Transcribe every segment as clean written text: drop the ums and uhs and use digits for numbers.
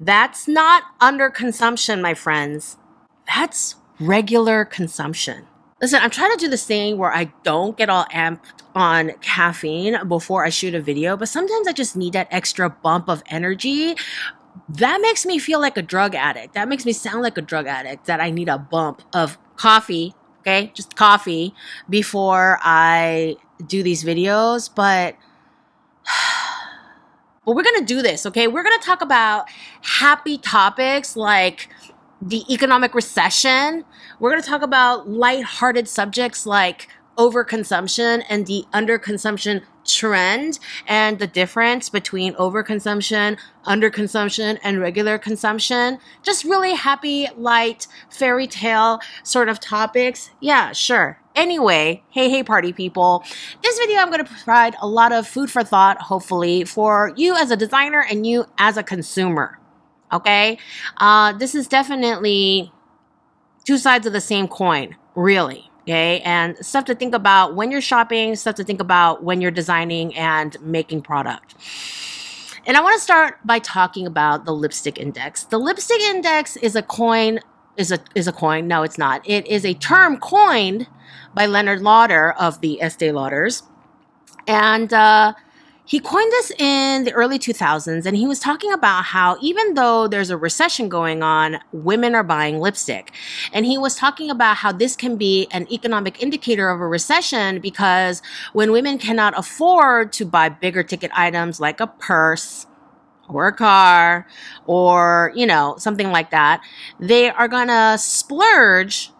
That's not underconsumption, my friends. That's regular consumption. Listen, I'm trying to do this thing where I don't get all amped on caffeine before I shoot a video, but sometimes I just need that extra bump of energy. That makes me feel like a drug addict. That makes me sound like a drug addict, that I need a bump of coffee, okay? Just coffee before I do these videos. But we're going to do this, okay? We're going to talk about happy topics like the economic recession. We're going to talk about lighthearted subjects like overconsumption and the underconsumption trend and the difference between overconsumption, underconsumption, and regular consumption. Just really happy, light, fairy tale sort of topics. Yeah, sure. Anyway, hey party people. This video I'm going to provide a lot of food for thought, hopefully, for you as a designer and you as a consumer. Okay? This is definitely two sides of the same coin, really. Okay, and stuff to think about when you're shopping, stuff to think about when you're designing and making product. And I want to start by talking about the lipstick index. The lipstick index is a coin. No, it's not. It is a term coined by Leonard Lauder of the Estee Lauders. And he coined this in the early 2000s, and he was talking about how even though there's a recession going on, women are buying lipstick. And he was talking about how this can be an economic indicator of a recession because when women cannot afford to buy bigger ticket items like a purse or a car or, something like that, they are going to splurge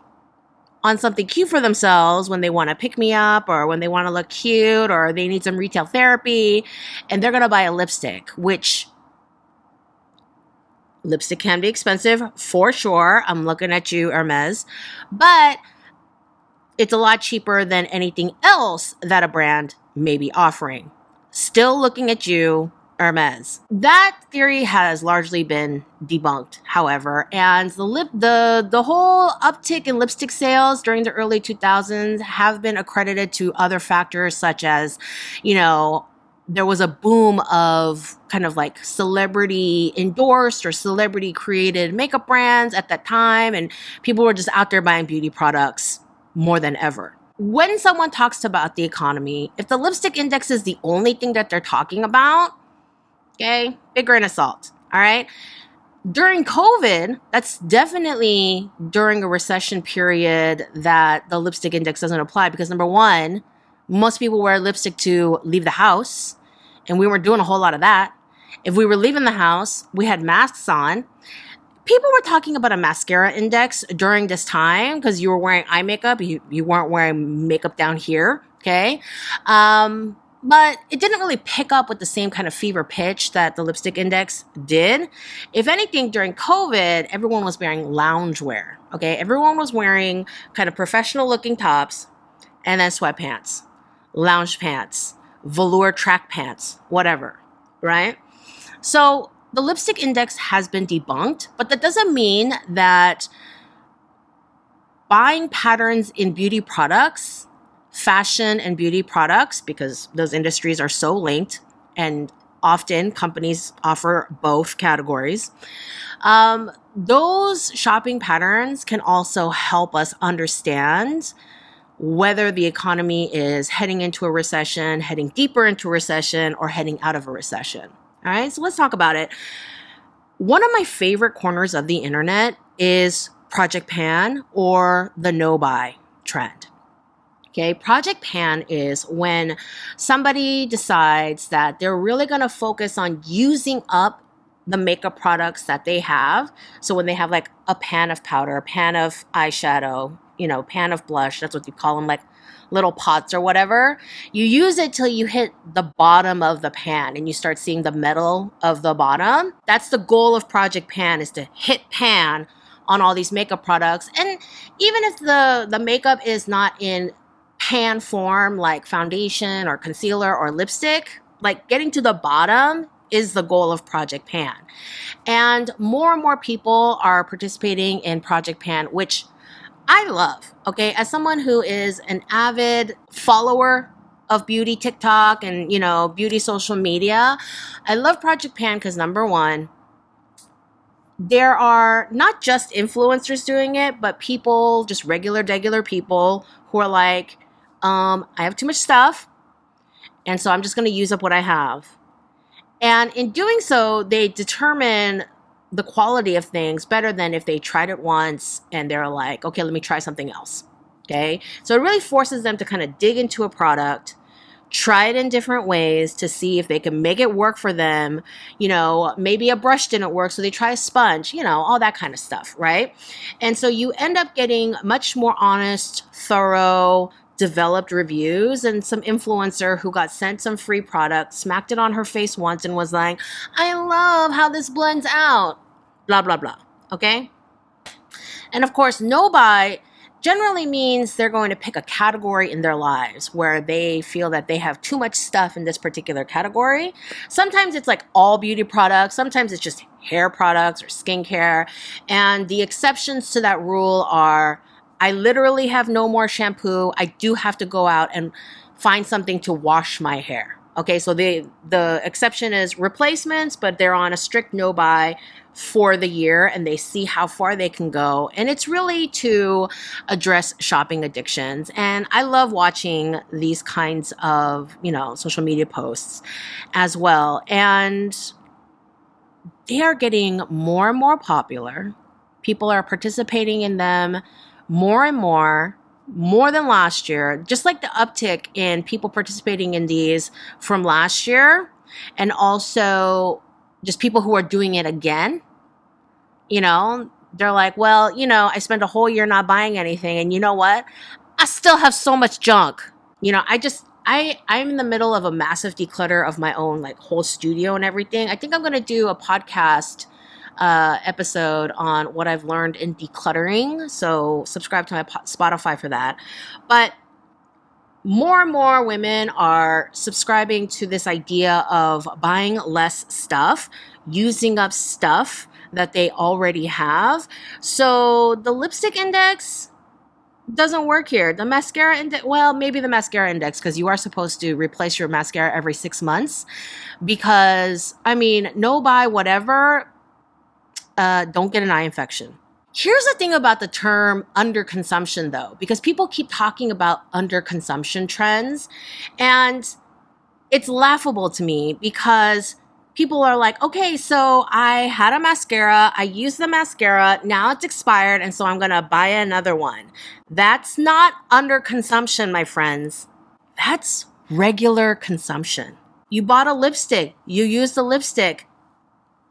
on something cute for themselves when they want to pick me up or when they want to look cute or they need some retail therapy, and they're going to buy a lipstick, which lipstick can be expensive for sure. I'm looking at you, Hermes, but it's a lot cheaper than anything else that a brand may be offering. Still looking at you, Hermes. That theory has largely been debunked, however, and the whole uptick in lipstick sales during the early 2000s have been accredited to other factors such as, there was a boom of kind of like celebrity endorsed or celebrity created makeup brands at that time, and people were just out there buying beauty products more than ever. When someone talks about the economy, if the lipstick index is the only thing that they're talking about, okay, big grain of salt, all right? During COVID, that's definitely during a recession period that the lipstick index doesn't apply because number one, most people wear lipstick to leave the house, and we weren't doing a whole lot of that. If we were leaving the house, we had masks on. People were talking about a mascara index during this time because you were wearing eye makeup. You weren't wearing makeup down here, okay? But it didn't really pick up with the same kind of fever pitch that the lipstick index did. If anything, during COVID, everyone was wearing loungewear, okay? Everyone was wearing kind of professional looking tops and then sweatpants, lounge pants, velour track pants, whatever, right? So the lipstick index has been debunked, but that doesn't mean that buying patterns in beauty products, fashion and beauty products, because those industries are so linked and often companies offer both categories. Those shopping patterns can also help us understand whether the economy is heading into a recession, heading deeper into a recession, or heading out of a recession. All right, so let's talk about it. One of my favorite corners of the internet is Project Pan or the no-buy trend. Okay, Project Pan is when somebody decides that they're really going to focus on using up the makeup products that they have. So when they have like a pan of powder, a pan of eyeshadow, pan of blush, that's what you call them, like little pots or whatever. You use it till you hit the bottom of the pan and you start seeing the metal of the bottom. That's the goal of Project Pan, is to hit pan on all these makeup products. And even if the makeup is not in pan form like foundation or concealer or lipstick, like getting to the bottom is the goal of Project Pan. And more people are participating in Project Pan, which I love, okay? As someone who is an avid follower of beauty TikTok and, beauty social media, I love Project Pan because number one, there are not just influencers doing it, but people, just regular people who are like, I have too much stuff, and so I'm just going to use up what I have. And in doing so, they determine the quality of things better than if they tried it once and they're like, okay, let me try something else. Okay. So it really forces them to kind of dig into a product, try it in different ways to see if they can make it work for them. You know, maybe a brush didn't work, so they try a sponge, you know, all that kind of stuff, right? And so you end up getting much more honest, thorough, developed reviews, and some influencer who got sent some free product, smacked it on her face once and was like, I love how this blends out, blah, blah, blah. Okay. And of course, no buy generally means they're going to pick a category in their lives where they feel that they have too much stuff in this particular category. Sometimes it's like all beauty products. Sometimes it's just hair products or skincare. And the exceptions to that rule are, I literally have no more shampoo. I do have to go out and find something to wash my hair. Okay, so the exception is replacements, but they're on a strict no buy for the year and they see how far they can go. And it's really to address shopping addictions. And I love watching these kinds of, you know, social media posts as well. And they are getting more and more popular. People are participating in them more and more than last year, just like the uptick in people participating in these from last year, and also just people who are doing it again. You know, they're like, well, you know, I spent a whole year not buying anything, and you know what? I still have so much junk. You know, I'm in the middle of a massive declutter of my own like whole studio and everything. I think I'm going to do a podcast episode on what I've learned in decluttering. So subscribe to my Spotify for that. But more and more women are subscribing to this idea of buying less stuff, using up stuff that they already have. So the lipstick index doesn't work here. The mascara index, well, maybe the mascara index, because you are supposed to replace your mascara every 6 months. Because, I mean, no buy whatever, don't get an eye infection. Here's the thing about the term underconsumption, though, because people keep talking about underconsumption trends, and it's laughable to me because people are like, okay, so I had a mascara, I used the mascara, now it's expired, and so I'm gonna buy another one. That's not underconsumption, my friends. That's regular consumption. You bought a lipstick, you used the lipstick,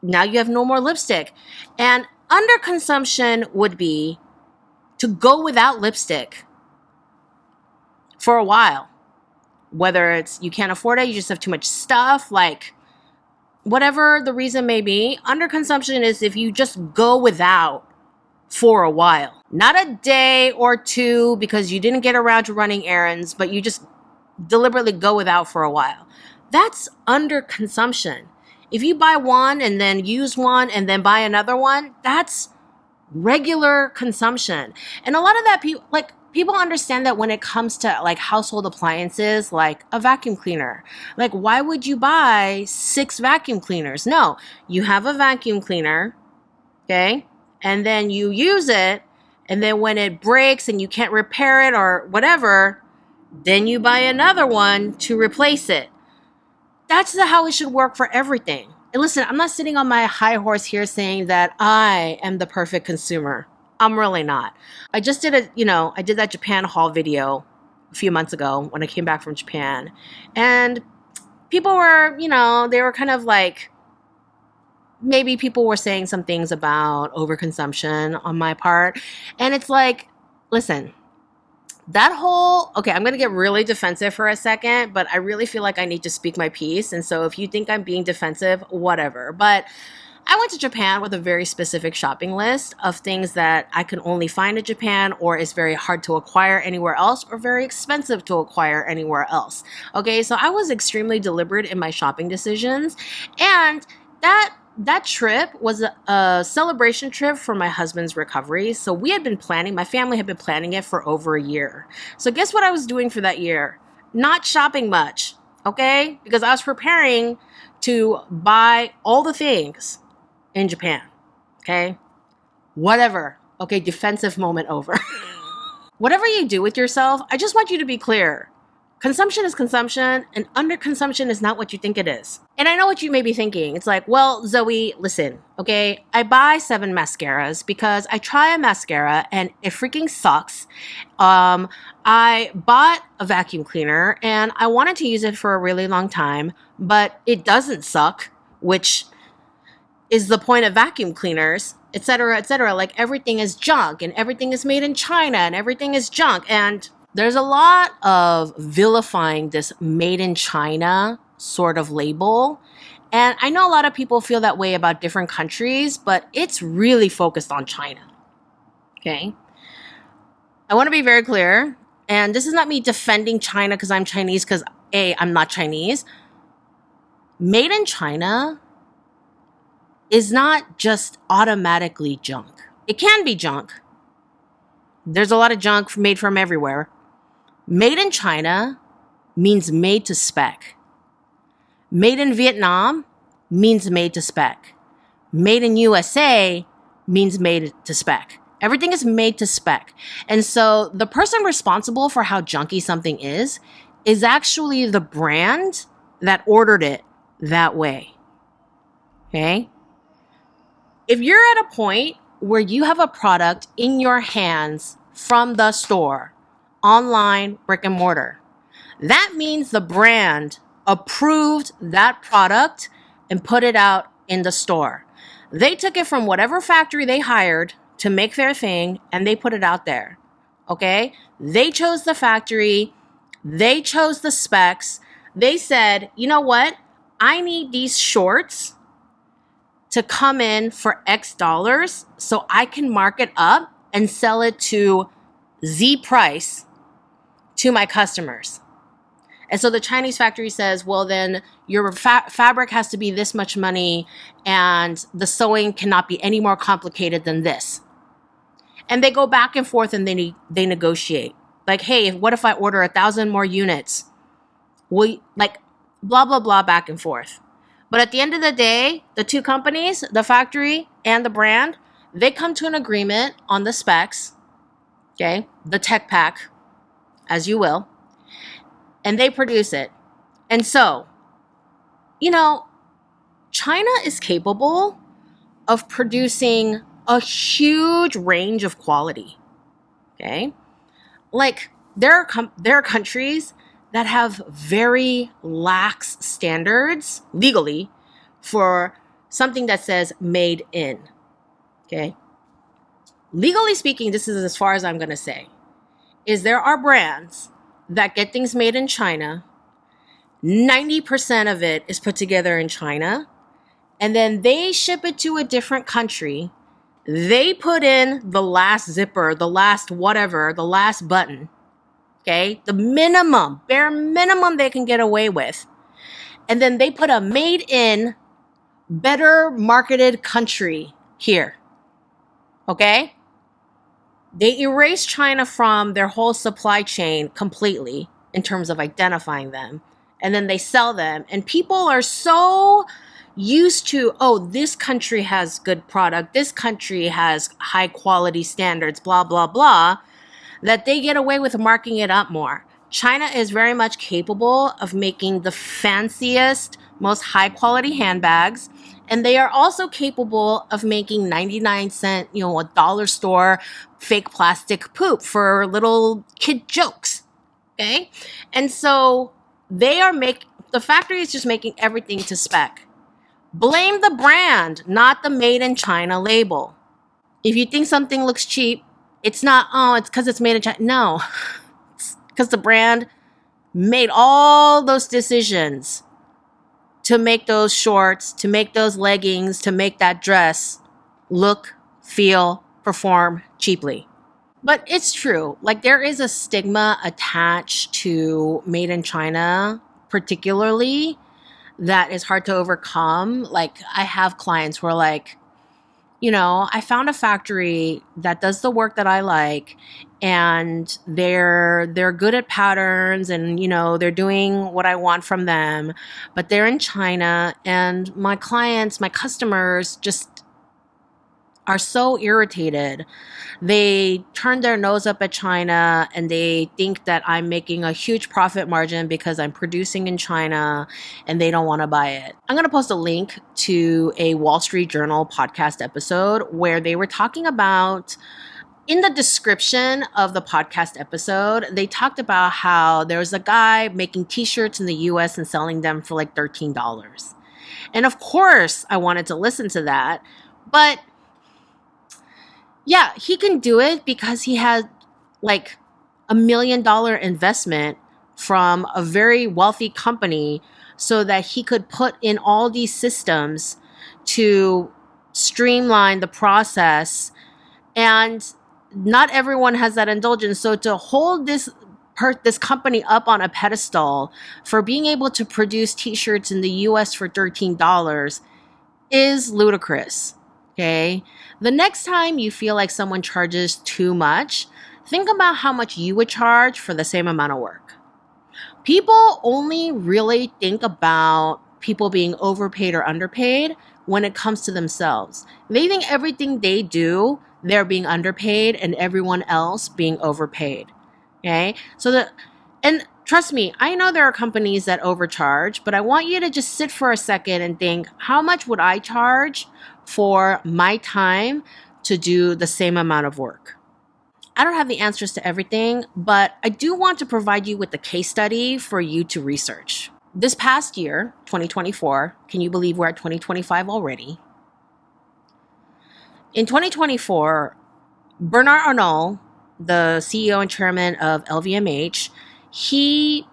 now you have no more lipstick. And underconsumption would be to go without lipstick for a while. Whether it's you can't afford it, you just have too much stuff, like whatever the reason may be. Underconsumption is if you just go without for a while. Not a day or two because you didn't get around to running errands, but you just deliberately go without for a while. That's underconsumption. If you buy one and then use one and then buy another one, that's regular consumption. And a lot of that people understand that when it comes to like household appliances, like a vacuum cleaner. Like, why would you buy 6 vacuum cleaners? No, you have a vacuum cleaner, okay? And then you use it, and then when it breaks and you can't repair it or whatever, then you buy another one to replace it. That's how it should work for everything. And listen, I'm not sitting on my high horse here saying that I am the perfect consumer. I'm really not. I just did I did that Japan haul video a few months ago when I came back from Japan. And people were, they were kind of like, maybe people were saying some things about overconsumption on my part. And it's like, listen, I'm going to get really defensive for a second, but I really feel like I need to speak my piece. And so if you think I'm being defensive, whatever. But I went to Japan with a very specific shopping list of things that I can only find in Japan, or is very hard to acquire anywhere else, or very expensive to acquire anywhere else. Okay, so I was extremely deliberate in my shopping decisions. And that trip was a celebration trip for my husband's recovery. So my family had been planning it for over a year. So guess what I was doing for that year? Not shopping much, okay? Because I was preparing to buy all the things in Japan. Okay? Whatever. Okay, defensive moment over. Whatever you do with yourself, I just want you to be clear. Consumption is consumption, and underconsumption is not what you think it is. And I know what you may be thinking. It's like, well, Zoe, listen, okay? I buy 7 mascaras because I try a mascara and it freaking sucks. I bought a vacuum cleaner and I wanted to use it for a really long time, but it doesn't suck, which is the point of vacuum cleaners, etc., etc. Like everything is junk and everything is made in China and everything is junk. And there's a lot of vilifying this made in China sort of label. And I know a lot of people feel that way about different countries, but it's really focused on China. Okay? I want to be very clear. And this is not me defending China because I'm Chinese, because A, I'm not Chinese. Made in China is not just automatically junk. It can be junk. There's a lot of junk made from everywhere. Made in China means made to spec. Made in Vietnam means made to spec. Made in USA means made to spec. Everything is made to spec. And so the person responsible for how junky something is actually the brand that ordered it that way. Okay? If you're at a point where you have a product in your hands from the store, online, brick and mortar, that means the brand approved that product and put it out in the store. They took it from whatever factory they hired to make their thing and they put it out there. Okay? They chose the factory. They chose the specs. They said, you know what? I need these shorts to come in for X dollars so I can mark it up and sell it to Z price to my customers. And so the Chinese factory says, well, then your fabric has to be this much money and the sewing cannot be any more complicated than this. And they go back and forth and they negotiate. Like, hey, what if I order 1,000 more units? Like, blah, blah, blah, back and forth. But at the end of the day, the two companies, the factory and the brand, they come to an agreement on the specs, okay, the tech pack, as you will, and they produce it. And so, you know, China is capable of producing a huge range of quality, okay? Like, there are countries that have very lax standards legally for something that says made in, okay? Legally speaking, this is as far as I'm going to say, is there are brands that get things made in China. 90% of it is put together in China, and then they ship it to a different country. They put in the last zipper, the last whatever, the last button, okay? The minimum, bare minimum they can get away with. And then they put a made in, better marketed country here, okay? They erase China from their whole supply chain completely in terms of identifying them. And then they sell them. And people are so used to, oh, this country has good product, this country has high quality standards, blah, blah, blah, that they get away with marking it up more. China is very much capable of making the fanciest, most high quality handbags. And they are also capable of making 99-cent, a dollar store fake plastic poop for little kid jokes. Okay? And so the factory is just making everything to spec. Blame the brand, not the made in China label. If you think something looks cheap, it's not, it's because it's made in China. No, it's because the brand made all those decisions to make those shorts, to make those leggings, to make that dress look, feel, perform cheaply. But it's true. Like, there is a stigma attached to made in China, particularly, that is hard to overcome. Like, I have clients who are like, I found a factory that does the work that I like, and they're good at patterns, and they're doing what I want from them, but they're in China, and my clients, my customers just are so irritated. They turn their nose up at China and they think that I'm making a huge profit margin because I'm producing in China and they don't want to buy it. I'm going to post a link to a Wall Street Journal podcast episode where they were talking about, in the description of the podcast episode, they talked about how there was a guy making t-shirts in the US and selling them for like $13. And of course, I wanted to listen to that. But yeah, he can do it because he had like $1 million investment from a very wealthy company so that he could put in all these systems to streamline the process. And not everyone has that indulgence. So to hold this company up on a pedestal for being able to produce t-shirts in the US for $13 is ludicrous. Okay. The next time you feel like someone charges too much, think about how much you would charge for the same amount of work. People only really think about people being overpaid or underpaid when it comes to themselves. They think everything they do, they're being underpaid and everyone else being overpaid. Okay. And trust me, I know there are companies that overcharge, but I want you to just sit for a second and think, how much would I charge for my time to do the same amount of work? I don't have the answers to everything, but I do want to provide you with the case study for you to research. This past year, 2024, can you believe we're at 2025 already? In 2024, Bernard Arnault, the CEO and chairman of LVMH, he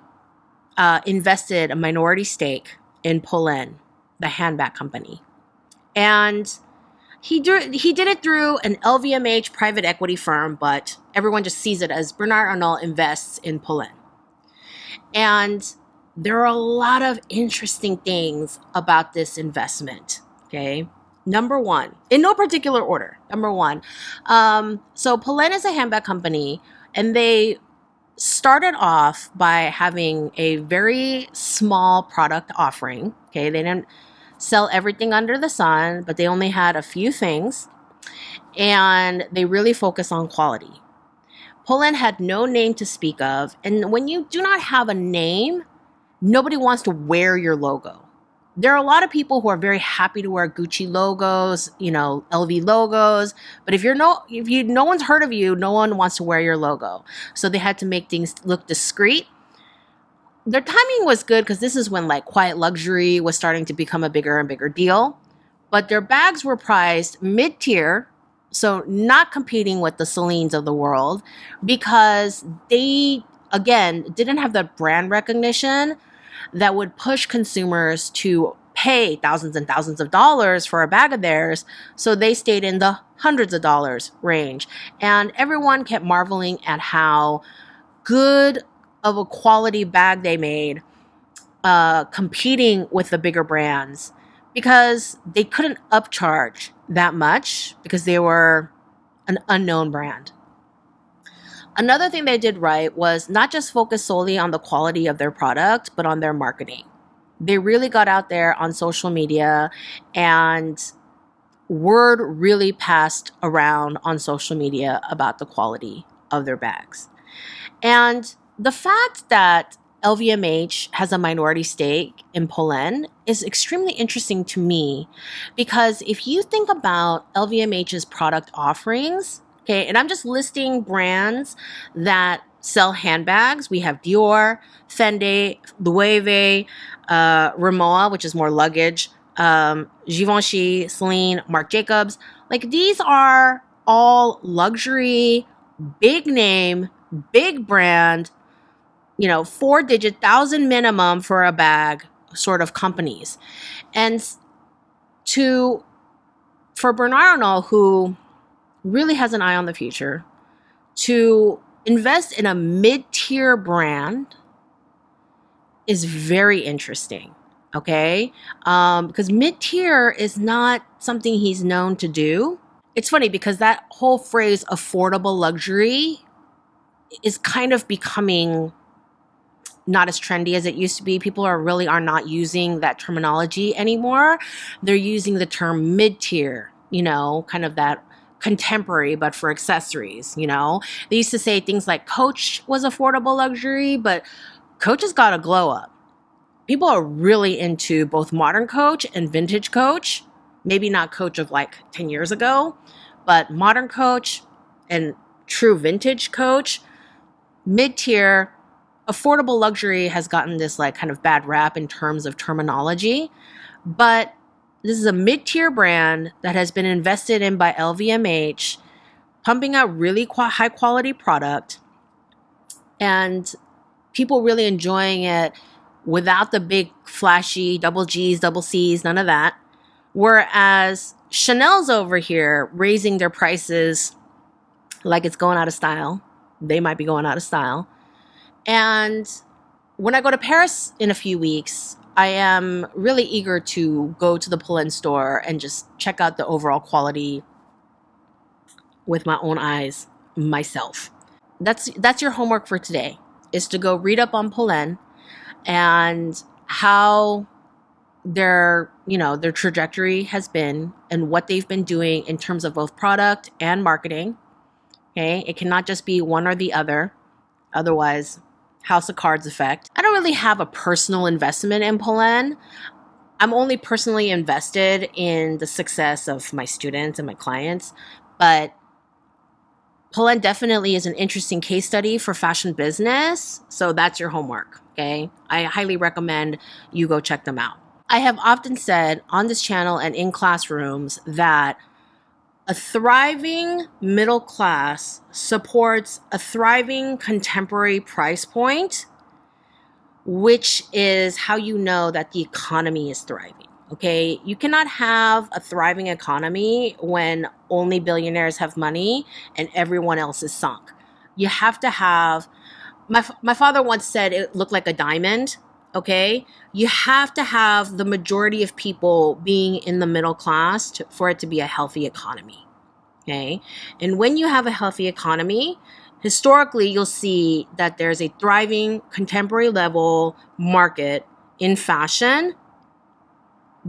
invested a minority stake in Polene, the handbag company. And he did it through an LVMH private equity firm, but everyone just sees it as Bernard Arnault invests in Polene. And there are a lot of interesting things about this investment, okay? Number one, in no particular order. Number one, so Polene is a handbag company, and they started off by having a very small product offering. Okay, they didn't sell everything under the sun, but they only had a few things, and they really focused on quality. Polene had no name to speak of, and when you do not have a name, nobody wants to wear your logo. There are a lot of people who are very happy to wear Gucci logos, LV logos. But if no one's heard of you, no one wants to wear your logo. So they had to make things look discreet. Their timing was good because this is when like quiet luxury was starting to become a bigger and bigger deal. But their bags were priced mid-tier, so not competing with the Celenes of the world, because they, again, didn't have the brand recognition that would push consumers to pay thousands and thousands of dollars for a bag of theirs. So they stayed in the hundreds of dollars range. And everyone kept marveling at how good of a quality bag they made, competing with the bigger brands, because they couldn't upcharge that much because they were an unknown brand. Another thing they did right was not just focus solely on the quality of their product, but on their marketing. They really got out there on social media, and word really passed around on social media about the quality of their bags. And the fact that LVMH has a minority stake in Polene is extremely interesting to me, because if you think about LVMH's product offerings, okay, and I'm just listing brands that sell handbags. We have Dior, Fendi, Loewe, Rimowa, which is more luggage, Givenchy, Celine, Marc Jacobs. Like, these are all luxury, big name, big brand, 4-digit thousand minimum for a bag sort of companies. And for Bernard Arnault, who really has an eye on the future, to invest in a mid-tier brand is very interesting, okay? Because mid-tier is not something he's known to do. It's funny because that whole phrase, affordable luxury, is kind of becoming not as trendy as it used to be. People are not using that terminology anymore. They're using the term mid-tier. you know, kind of that contemporary, but for accessories, you know. They used to say things like Coach was affordable luxury, but Coach has got a glow up. People are really into both modern Coach and vintage Coach. Maybe not Coach of like 10 years ago, but modern Coach and true vintage Coach. Mid-tier, affordable luxury has gotten this like kind of bad rap in terms of terminology, but this is a mid-tier brand that has been invested in by LVMH, pumping out really high quality product, and people really enjoying it without the big flashy double G's, double C's, none of that. Whereas Chanel's over here raising their prices like it's going out of style. They might be going out of style. And when I go to Paris in a few weeks, I am really eager to go to the Polene store and just check out the overall quality with my own eyes myself. That's your homework for today, is to go read up on Polene and how their trajectory has been and what they've been doing in terms of both product and marketing. Okay, it cannot just be one or the other. Otherwise, House of Cards effect. I don't really have a personal investment in Polene. I'm only personally invested in the success of my students and my clients, but Polene definitely is an interesting case study for fashion business. So that's your homework, okay? I highly recommend you go check them out. I have often said on this channel and in classrooms that a thriving middle class supports a thriving contemporary price point, which is how you know that the economy is thriving. Okay, you cannot have a thriving economy when only billionaires have money and everyone else is sunk. You have to have, my father once said it looked like a diamond. Okay, you have to have the majority of people being in the middle class for it to be a healthy economy. Okay, and when you have a healthy economy, historically you'll see that there's a thriving contemporary level market in fashion,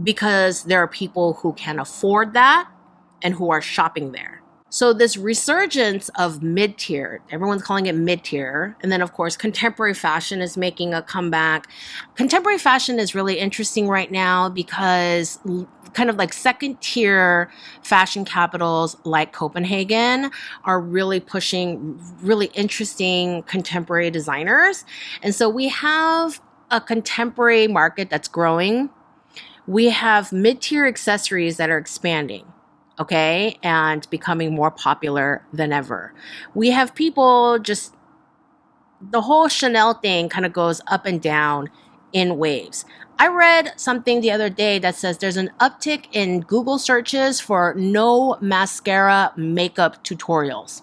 because there are people who can afford that and who are shopping there. So this resurgence of mid-tier, everyone's calling it mid-tier, and then of course contemporary fashion is making a comeback. Contemporary fashion is really interesting right now because kind of like second-tier fashion capitals like Copenhagen are really pushing really interesting contemporary designers. And so we have a contemporary market that's growing. We have mid-tier accessories that are expanding, okay, and becoming more popular than ever. We have people just, the whole Chanel thing kind of goes up and down in waves. I read something the other day that says there's an uptick in Google searches for no mascara makeup tutorials.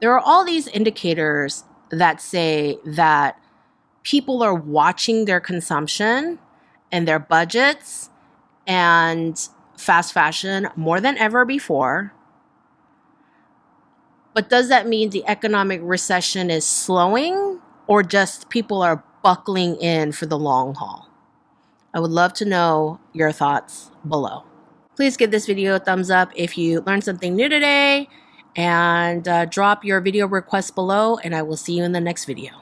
There are all these indicators that say that people are watching their consumption and their budgets and fast fashion more than ever before. But does that mean the economic recession is slowing, or just people are buckling in for the long haul? I would love to know your thoughts below. Please give this video a thumbs up if you learned something new today, and drop your video requests below, and I will see you in the next video.